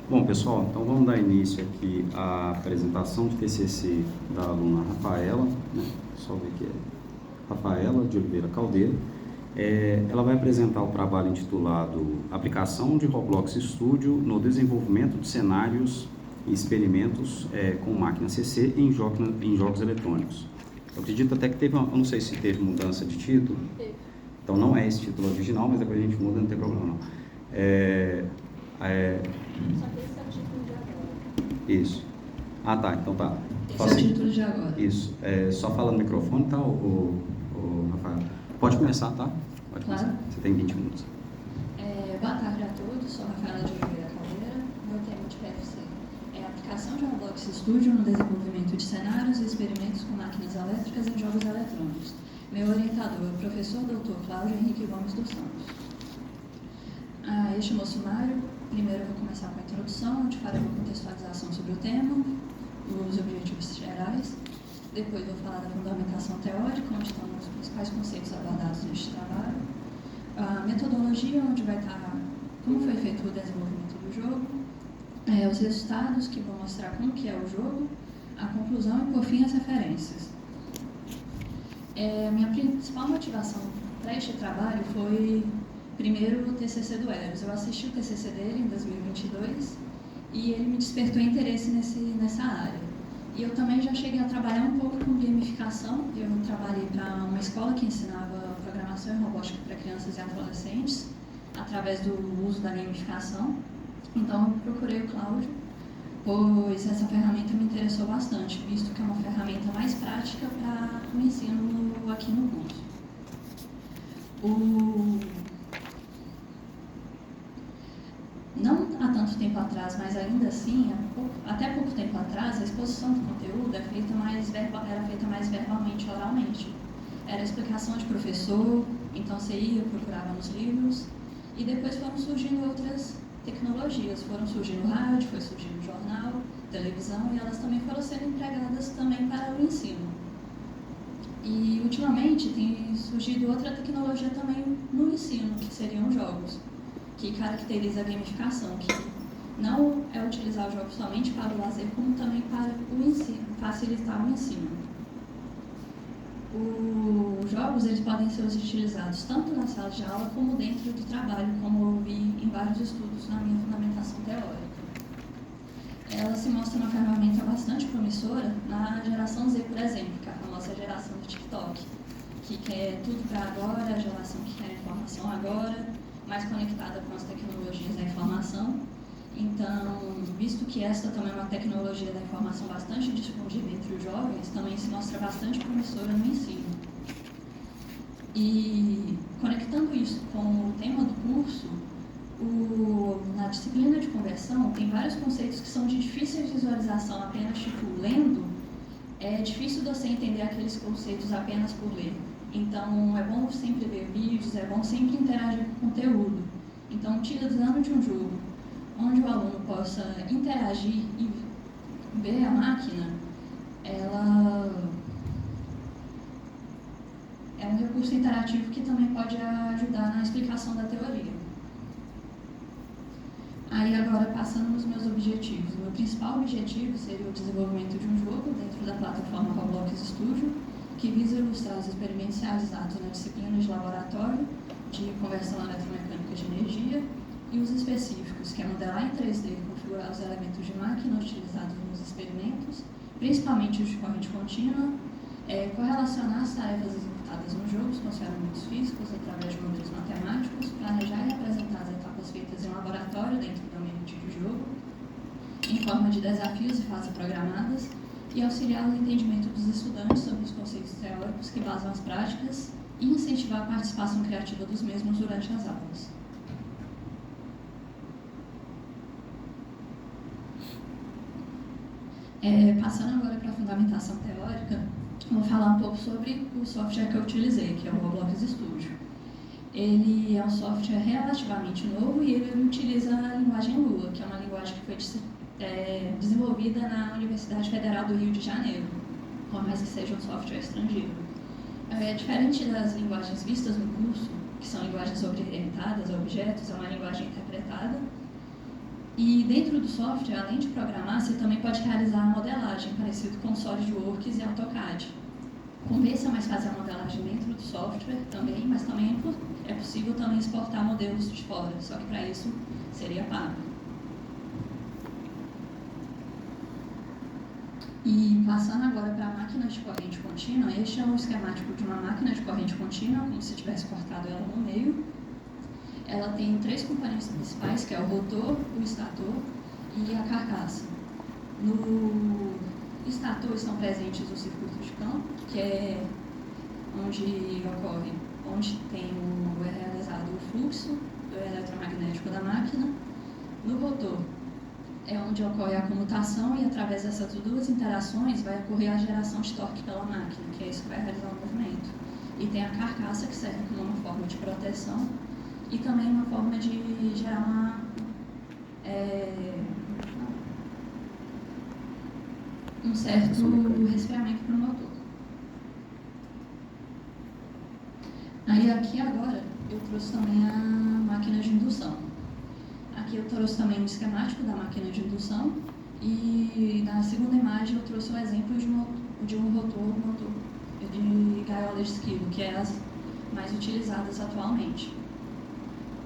Bom, pessoal, então vamos dar início aqui à apresentação de TCC da aluna Rafaela, né? Só ver que é Rafaela de Oliveira Caldeira. Ela vai apresentar o trabalho intitulado Aplicação de Roblox Studio no desenvolvimento de cenários e experimentos com máquina CC em jogos eletrônicos. Eu acredito até que teve, eu não sei se teve mudança de título. Então não é esse título original, mas depois a gente muda, não tem problema não. Só que esse é o título de agora. Isso. Ah, tá. Então tá. Esse é o título de agora. Isso. Só fala no microfone, tá, o Rafael? Pode começar, tá? Pode começar. Claro. Você tem 20 minutos. Boa tarde a todos. Sou Rafaela de Oliveira Caldeira. Meu tema de PFC é a aplicação de Roblox Studio no desenvolvimento de cenários e experimentos com máquinas elétricas em jogos eletrônicos. Meu orientador é o professor Dr. Cláudio Henrique Gomes dos Santos. Este é o meu sumário. Primeiro eu vou começar com a introdução, onde farei uma contextualização sobre o tema, os objetivos gerais. Depois vou falar da fundamentação teórica, onde estão os principais conceitos abordados neste trabalho. A metodologia, onde vai estar como foi feito o desenvolvimento do jogo, os resultados, que vão mostrar como que é o jogo, a conclusão e, por fim, as referências. Minha principal motivação para este trabalho foi, primeiro, o TCC do Eros. Eu assisti o TCC dele em 2022 e ele me despertou interesse nessa área. E eu também já cheguei a trabalhar um pouco com gamificação. Eu trabalhei para uma escola que ensinava programação e robótica para crianças e adolescentes através do uso da gamificação. Então, eu procurei o Cláudio, pois essa ferramenta me interessou bastante, visto que é uma ferramenta mais prática para o ensino aqui no curso. Não há tanto tempo atrás, mas ainda assim, até pouco tempo atrás, a exposição do conteúdo era feita mais verbalmente, oralmente. Era explicação de professor, então você ia, procurava nos livros, e depois foram surgindo outras tecnologias, foram surgindo rádio, foi surgindo jornal, televisão, e elas também foram sendo empregadas também para o ensino. E ultimamente tem surgido outra tecnologia também no ensino, que seriam os jogos, que caracteriza a gamificação, que não é utilizar os jogos somente para o lazer, como também para o ensino, facilitar o ensino. Os jogos eles podem ser utilizados tanto na sala de aula como dentro do trabalho, como eu vi em vários estudos na minha fundamentação teórica. Ela se mostra uma ferramenta bastante promissora na geração Z, por exemplo, que é a famosa geração do TikTok, que quer tudo para agora, a geração que quer informação agora, mais conectada com as tecnologias da informação. Então, visto que esta também é uma tecnologia da informação bastante difundida entre os jovens, também se mostra bastante promissora no ensino. E, conectando isso com o tema do curso, na disciplina de conversão, tem vários conceitos que são de difícil visualização apenas lendo. É difícil você entender aqueles conceitos apenas por ler. Então, é bom sempre ver vídeos, é bom sempre interagir com o conteúdo. Então, utilizando de um jogo onde o aluno possa interagir e ver a máquina, ela é um recurso interativo que também pode ajudar na explicação da teoria. Aí agora, passando nos meus objetivos. O meu principal objetivo seria o desenvolvimento de um jogo dentro da plataforma Roblox Studio, que visa ilustrar os experimentos realizados na disciplina de laboratório de conversão eletromecânica de energia e os específicos, que é modelar em 3D e configurar os elementos de máquina utilizados nos experimentos, principalmente os de corrente contínua, correlacionar as tarefas executadas nos jogos com os fenômenos físicos através de modelos matemáticos, planejar e apresentar as etapas feitas em laboratório dentro do ambiente de jogo, em forma de desafios e fases programadas, e auxiliar o entendimento dos estudantes sobre os conceitos teóricos que basam as práticas e incentivar a participação criativa dos mesmos durante as aulas. Passando agora para a fundamentação teórica, vou falar um pouco sobre o software que eu utilizei, que é o Roblox Studio. Ele é um software relativamente novo e ele utiliza a linguagem Lua, que é uma linguagem que foi desenvolvida na Universidade Federal do Rio de Janeiro, por mais que seja um software estrangeiro. Diferente das linguagens vistas no curso, que são linguagens orientadas a objetos, é uma linguagem interpretada. E dentro do software, além de programar, você também pode realizar a modelagem, parecido com SolidWorks e AutoCAD. Compensa mais fazer a modelagem dentro do software também, mas também é possível também exportar modelos de fora, só que para isso seria pago. E passando agora para a máquina de corrente contínua, este é o esquemático de uma máquina de corrente contínua, como se tivesse cortado ela no meio. Ela tem 3 componentes principais, que é o rotor, o estator e a carcaça. No estator estão presentes os circuitos de campo, que é onde é realizado o fluxo eletromagnético da máquina. No rotor é onde ocorre a comutação e através dessas 2 interações vai ocorrer a geração de torque pela máquina, que é isso que vai realizar o movimento. E tem a carcaça, que serve como uma forma de proteção e também uma forma de gerar um certo resfriamento para o motor. Aí aqui agora eu trouxe também a máquina de indução. Aqui eu trouxe também um esquemático da máquina de indução e na segunda imagem eu trouxe um exemplo de um motor de gaiola de esquivo, que é as mais utilizadas atualmente.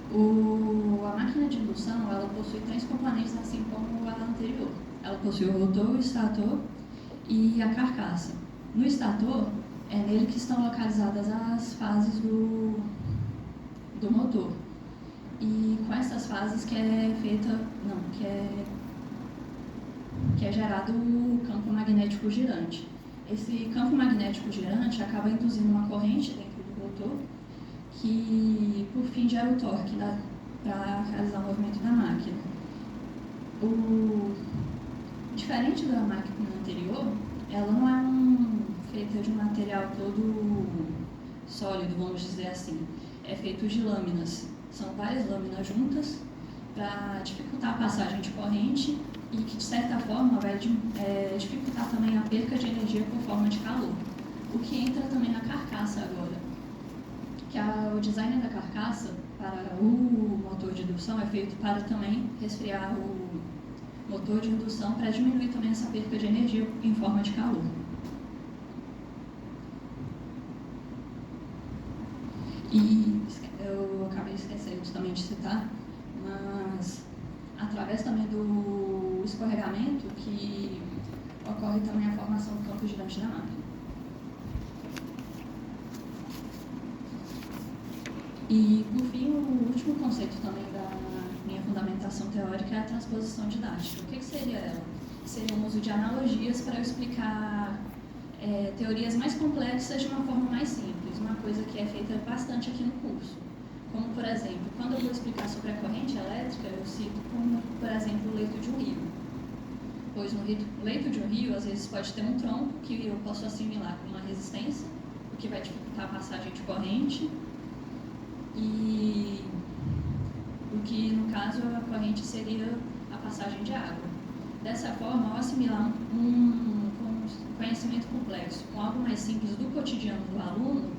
A máquina de indução, ela possui 3 componentes, assim como a anterior. Ela possui o rotor, o estator e a carcaça. No estator, é nele que estão localizadas as fases do motor. E com essas fases que é gerado o campo magnético girante. Esse campo magnético girante acaba induzindo uma corrente dentro do rotor, que por fim gera o torque para realizar o movimento da máquina. Diferente da máquina anterior, ela não é feita de um material todo sólido, vamos dizer assim. É feito de lâminas. São várias lâminas juntas para dificultar a passagem de corrente e que, de certa forma, vai dificultar também a perca de energia por forma de calor. O que entra também na carcaça agora, que o design da carcaça para o motor de indução é feito para também resfriar o motor de indução para diminuir também essa perca de energia em forma de calor. E eu acabei esquecendo também de citar, mas através também do escorregamento que ocorre também a formação do campo girante da máquina. E, por fim, o último conceito também da minha fundamentação teórica é a transposição didática. O que seria ela? Seria o uso de analogias para eu explicar teorias mais complexas de uma forma mais simples, uma coisa que é feita bastante aqui no curso. Como, por exemplo, quando eu vou explicar sobre a corrente elétrica, eu cito como, por exemplo, o leito de um rio. Pois no leito de um rio, às vezes pode ter um tronco que eu posso assimilar com uma resistência, o que vai dificultar a passagem de corrente, e o que, no caso, a corrente seria a passagem de água. Dessa forma, ao assimilar um conhecimento complexo com algo mais simples do cotidiano do aluno,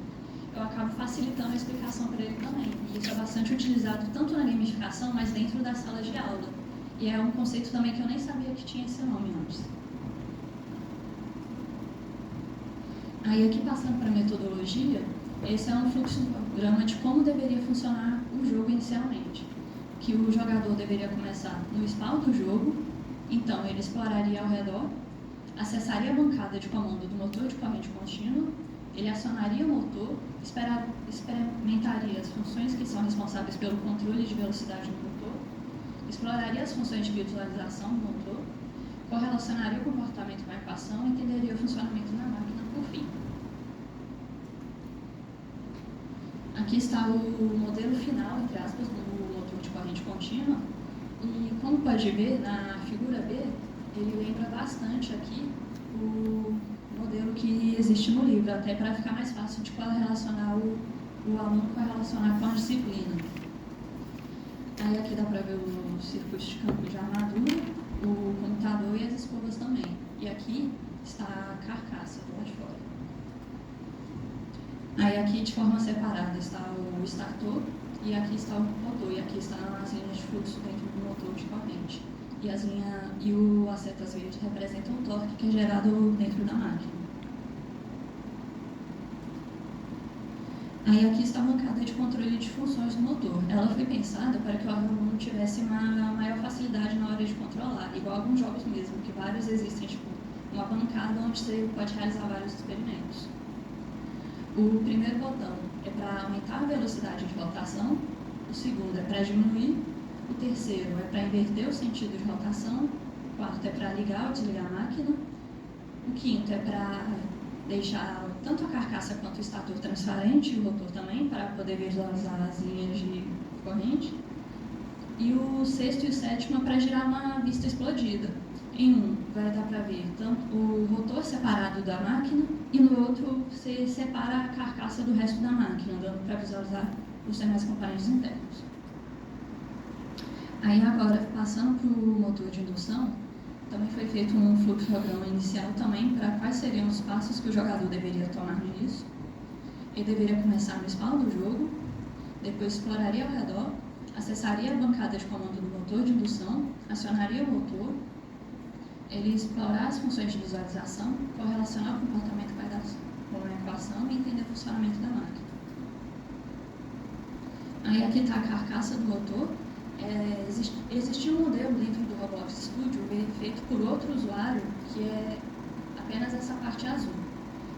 eu acabo facilitando a explicação para ele também. E isso é bastante utilizado tanto na gamificação, mas dentro da sala de aula. E é um conceito também que eu nem sabia que tinha esse nome antes. Aí aqui passando para a metodologia, esse é um fluxograma de como deveria funcionar o jogo inicialmente. Que o jogador deveria começar no spawn do jogo, então ele exploraria ao redor, acessaria a bancada de comando do motor de corrente contínua, ele acionaria o motor, experimentaria as funções que são responsáveis pelo controle de velocidade do motor, exploraria as funções de visualização do motor, correlacionaria o comportamento com a equação e entenderia o funcionamento da máquina por fim. Aqui está o modelo final, entre aspas, do motor de corrente contínua e, como pode ver, na figura B, ele lembra bastante aqui o modelo que existe no livro, até para ficar mais fácil de correlacionar o aluno correlacionar com a disciplina. Aí aqui dá para ver os circuitos de campo de armadura, o computador e as escovas também. E aqui está a carcaça do lado de fora. Aí aqui de forma separada está o estator e aqui está o motor e aqui estão as linhas de fluxo dentro do motor de corrente. e as setas verdes representam o torque que é gerado dentro da máquina. Aí aqui está a bancada de controle de funções do motor. Ela foi pensada para que o aluno tivesse uma maior facilidade na hora de controlar, igual alguns jogos mesmo, que vários existem, tipo uma bancada onde você pode realizar vários experimentos. O primeiro botão é para aumentar a velocidade de rotação, o segundo é para diminuir, o terceiro é para inverter o sentido de rotação, o quarto é para ligar ou desligar a máquina, o quinto é para deixar tanto a carcaça quanto o estator transparente e o rotor também, para poder visualizar as linhas de corrente. E o sexto e o sétimo é para gerar uma vista explodida. Em um, vai dar para ver tanto o rotor separado da máquina e no outro você separa a carcaça do resto da máquina, dando para visualizar os demais componentes internos. Aí agora, passando para o motor de indução, também foi feito um fluxograma inicial também para quais seriam os passos que o jogador deveria tomar nisso. Ele deveria começar no spawn do jogo, depois exploraria ao redor, acessaria a bancada de comando do motor de indução, acionaria o motor, ele explorar as funções de visualização, correlacionar o comportamento com a equação e entender o funcionamento da máquina. Aí aqui está a carcaça do motor. Existia um modelo dentro do Roblox Studio feito por outro usuário, que é apenas essa parte azul.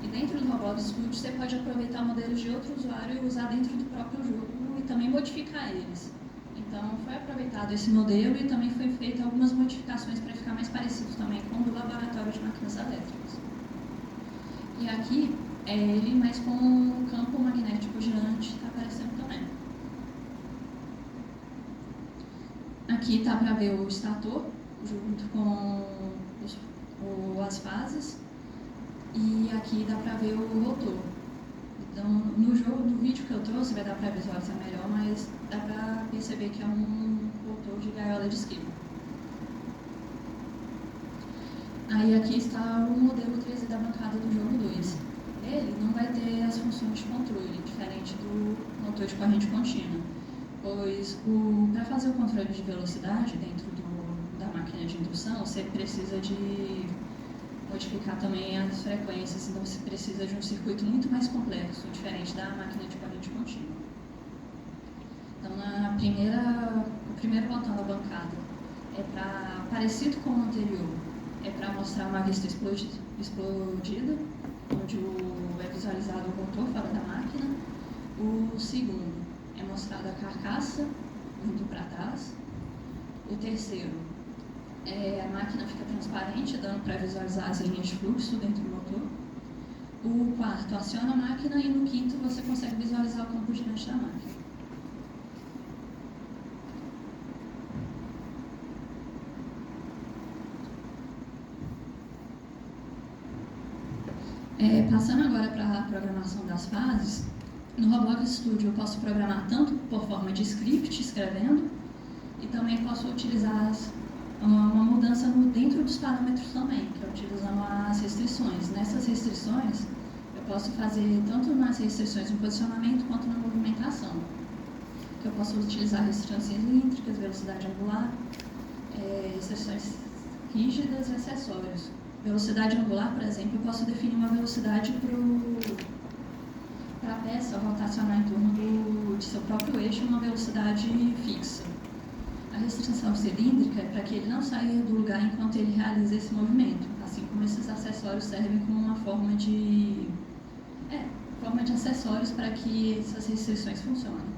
E dentro do Roblox Studio você pode aproveitar modelos de outro usuário e usar dentro do próprio jogo e também modificar eles. Então foi aproveitado esse modelo e também foi feita algumas modificações para ficar mais parecido também com o do laboratório de máquinas elétricas. E aqui é ele, mas com o campo magnético girante está aparecendo também. Aqui está para ver o estator, junto com as fases, e aqui dá para ver o rotor. Então, no vídeo que eu trouxe vai dar para visualizar melhor, mas dá para perceber que é um rotor de gaiola de esquema. Aí aqui está o modelo 3D da bancada do jogo 2. Ele não vai ter as funções de controle, diferente do motor de corrente contínua. Pois para fazer o controle de velocidade dentro da máquina de indução, você precisa de modificar também as frequências, então você precisa de um circuito muito mais complexo, diferente da máquina de corrente contínua. Então, o primeiro botão da bancada é parecido com o anterior, é para mostrar uma vista explodida, onde é visualizado o rotor fora da máquina. O segundo é mostrada a carcaça indo para trás. O terceiro, a máquina fica transparente, dando para visualizar as linhas de fluxo dentro do motor. O quarto, aciona a máquina e no quinto você consegue visualizar o campo girante da máquina. Passando agora para a programação das fases, no Roblox Studio eu posso programar tanto por forma de script, escrevendo, e também posso utilizar uma mudança dentro dos parâmetros também, que é utilizando as restrições. Nessas restrições, eu posso fazer tanto nas restrições no posicionamento quanto na movimentação. Que eu posso utilizar restrições cilíndricas, velocidade angular, restrições rígidas e acessórios. Velocidade angular, por exemplo, eu posso definir uma velocidade para a peça rotacionar em torno de seu próprio eixo uma velocidade fixa. A restrição cilíndrica é para que ele não saia do lugar enquanto ele realiza esse movimento, assim como esses acessórios servem como uma forma de acessórios para que essas restrições funcionem.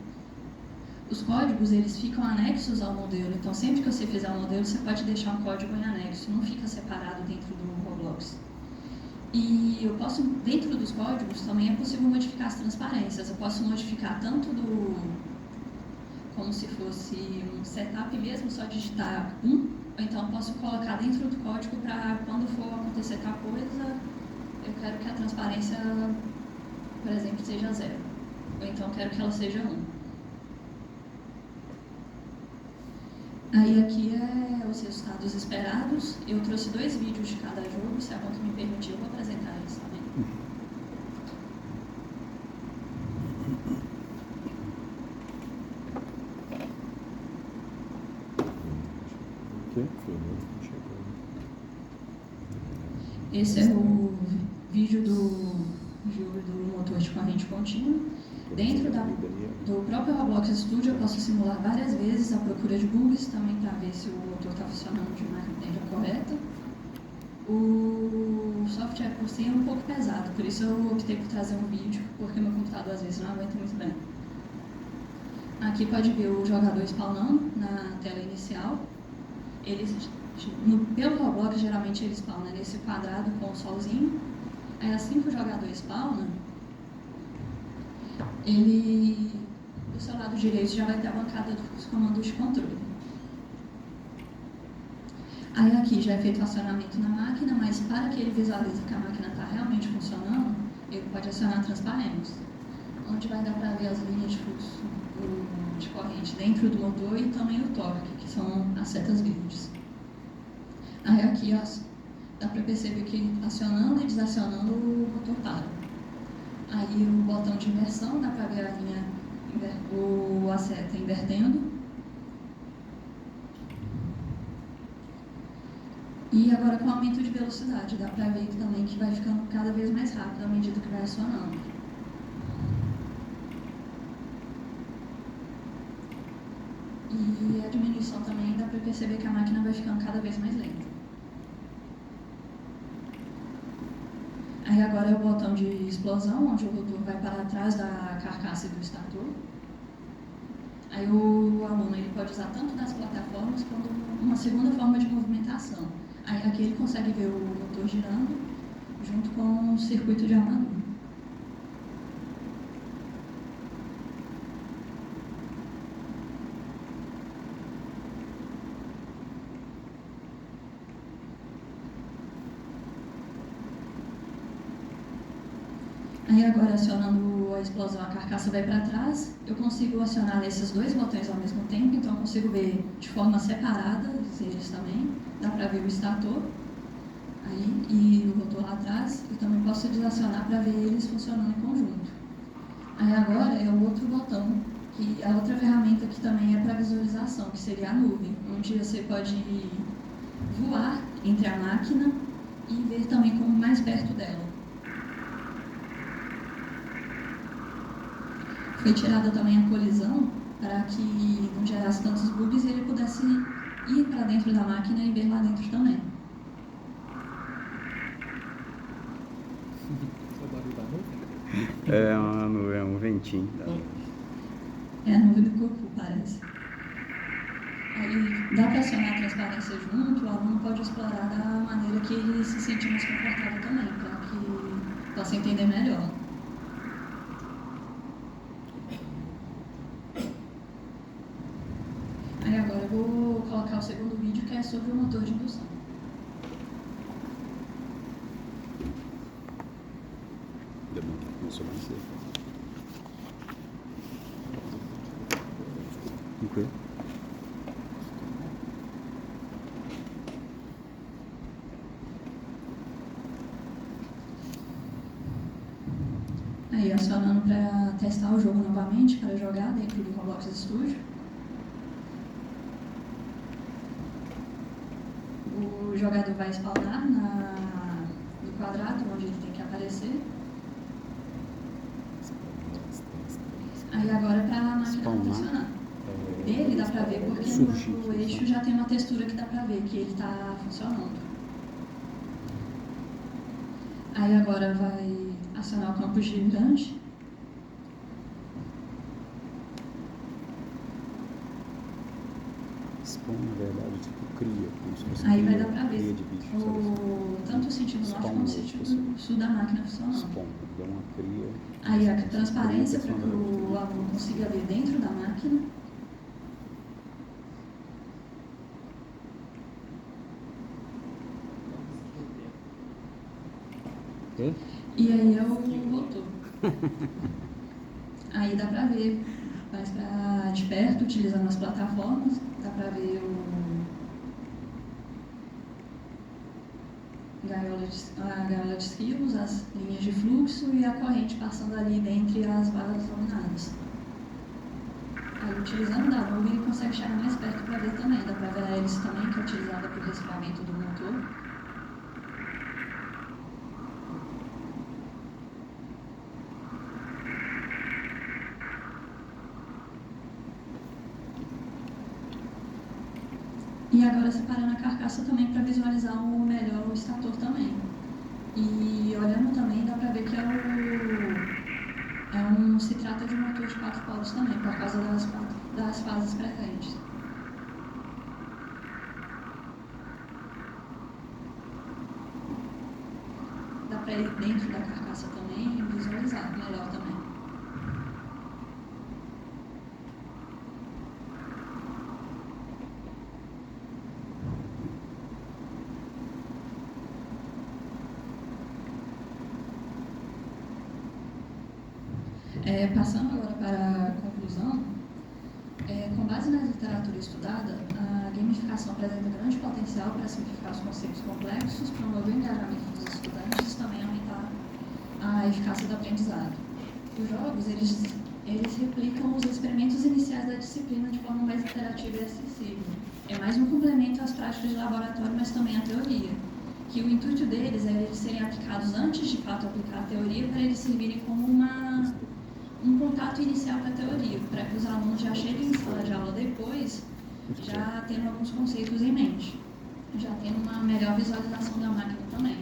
Os códigos, eles ficam anexos ao modelo, então sempre que você fizer um modelo, você pode deixar um código em anexo, não fica separado dentro do Roblox. E eu posso, dentro dos códigos, também é possível modificar as transparências. Eu posso modificar tanto como se fosse um setup mesmo, só digitar 1, ou então posso colocar dentro do código para quando for acontecer tal coisa, eu quero que a transparência, por exemplo, seja 0, ou então quero que ela seja 1. Aí aqui é os resultados esperados. Eu trouxe 2 vídeos de cada jogo, se a conta me permitir, eu vou apresentar eles também. Esse é o vídeo do jogo do motor de corrente contínua. Dentro do próprio Roblox Studio eu posso simular várias vezes a procura de bugs, também para ver se o motor está funcionando de maneira correta. O software por si é um pouco pesado, por isso eu optei por trazer um vídeo, porque meu computador às vezes não aguenta muito bem. Aqui pode ver o jogador spawnando na tela inicial. Pelo Roblox, geralmente ele spawna nesse quadrado com o solzinho. Aí assim que o jogador spawna, do seu lado direito já vai ter a bancada dos comandos de controle. Aí aqui já é feito o acionamento na máquina, mas para que ele visualize que a máquina está realmente funcionando, ele pode acionar transparência, onde vai dar para ver as linhas de fluxo de corrente dentro do motor e também o torque, que são as setas verdes. Aí aqui dá para perceber que acionando e desacionando o motor para. Aí o botão de inversão, dá para ver a linha, a seta invertendo. E agora com o aumento de velocidade, dá para ver também que vai ficando cada vez mais rápido à medida que vai acionando. E a diminuição também dá para perceber que a máquina vai ficando cada vez mais lenta. Aí agora é o botão de explosão, onde o rotor vai para trás da carcaça do estator. Aí o aluno ele pode usar tanto das plataformas quanto uma segunda forma de movimentação. Aí aqui ele consegue ver o motor girando junto com o circuito de armadura. Aí agora acionando a explosão, a carcaça vai para trás, eu consigo acionar nesses dois botões ao mesmo tempo, então eu consigo ver de forma separada eles também, dá para ver o estator aí, e o rotor lá atrás, e também posso desacionar para ver eles funcionando em conjunto. Aí agora é o outro botão, que a outra ferramenta que também é para visualização, que seria a nuvem, onde você pode voar entre a máquina e ver também como mais perto dela. Foi tirada também a colisão para que não gerasse tantos bugs e ele pudesse ir para dentro da máquina e ver lá dentro também. É um ventinho. É a nuvem do Cupu, parece. Aí dá para acionar a transparência junto, o aluno pode explorar da maneira que ele se sente mais confortável também, para que possa entender melhor. Aí agora eu vou colocar o segundo vídeo, que é sobre o motor de indução. Começou mais cedo. Ok. Aí acionando para testar o jogo novamente, para jogar dentro do Roblox Studio. O jogador vai spawnar no quadrado onde ele tem que aparecer. Aí agora é para a máquina funcionar. Ele dá para ver porque no eixo já tem uma textura que dá para ver que ele está funcionando. Aí agora vai acionar o campo gigante. Spawn, na verdade, tipo cria, como se fosse aí vai dar para ver de bicho, tanto o sentido norte quanto o sentido sul da máquina funcionando. Spawn, dá uma cria. Aí a transparência para que o aluno consiga ver dentro da máquina. E aí é o motor. Aí dá pra ver mais de perto, utilizando as plataformas, dá pra ver a gaiola de esquivos, as linhas de fluxo e a corrente passando ali dentre as varas laminadas. Aí utilizando da nuvem ele consegue chegar mais perto para ver também, dá pra ver a hélice também, que é utilizada E agora separando a carcaça também para visualizar melhor o estator também. E olhando também dá para ver que se trata de um motor de 4 polos também, por causa das fases presentes. Dá para ir dentro da carcaça também e visualizar melhor também. Passando agora para a conclusão, com base na literatura estudada, a gamificação apresenta grande potencial para simplificar os conceitos complexos, promover o engajamento dos estudantes e também aumentar a eficácia do aprendizado. Os jogos, eles replicam os experimentos iniciais da disciplina de forma mais interativa e acessível. É mais um complemento às práticas de laboratório, mas também à teoria, que o intuito deles é eles serem aplicados antes de fato aplicar a teoria, para eles servirem como um contato inicial com a teoria, para que os alunos já cheguem em sala de aula depois, já tendo alguns conceitos em mente, já tendo uma melhor visualização da máquina também.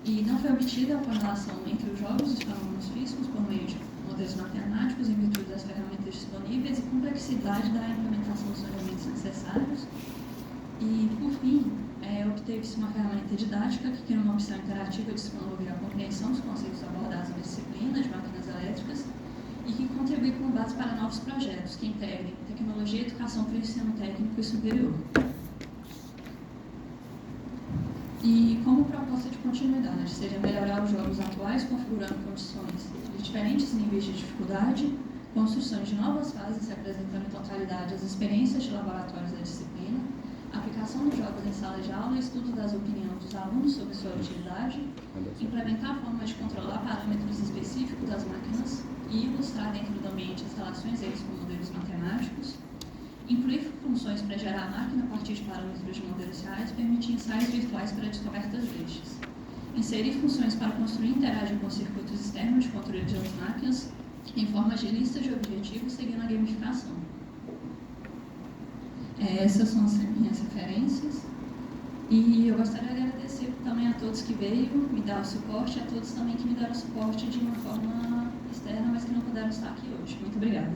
E não foi obtida a correlação entre os jogos e os fenômenos físicos por meio de modelos matemáticos, em virtude das ferramentas disponíveis e complexidade da implementação dos elementos necessários. E, por fim, obteve-se uma ferramenta didática que cria uma opção interativa de se promover a compreensão dos conceitos abordados na disciplina de máquinas elétricas e que contribui como base para novos projetos que integrem tecnologia e educação para o ensino técnico e superior. E como proposta de continuidade, seja melhorar os jogos atuais, configurando condições de diferentes níveis de dificuldade, construções de novas fases, representando em totalidade as experiências de laboratórios da disciplina, aplicação dos jogos em sala de aula, estudo das opiniões dos alunos sobre sua utilidade, implementar formas de controlar parâmetros específicos das máquinas e ilustrar dentro do ambiente instalações deles com modelos matemáticos, incluir funções para gerar a máquina a partir de parâmetros de modelos reais, permitir ensaios virtuais para descobertas destes, inserir funções para construir e interagir com circuitos externos de controle de as máquinas em forma de listas de objetivos seguindo a gamificação. Essas são as minhas referências e eu gostaria de agradecer também a todos que veio me dar o suporte e a todos também que me deram suporte de uma forma externa, mas que não puderam estar aqui hoje. Muito obrigada.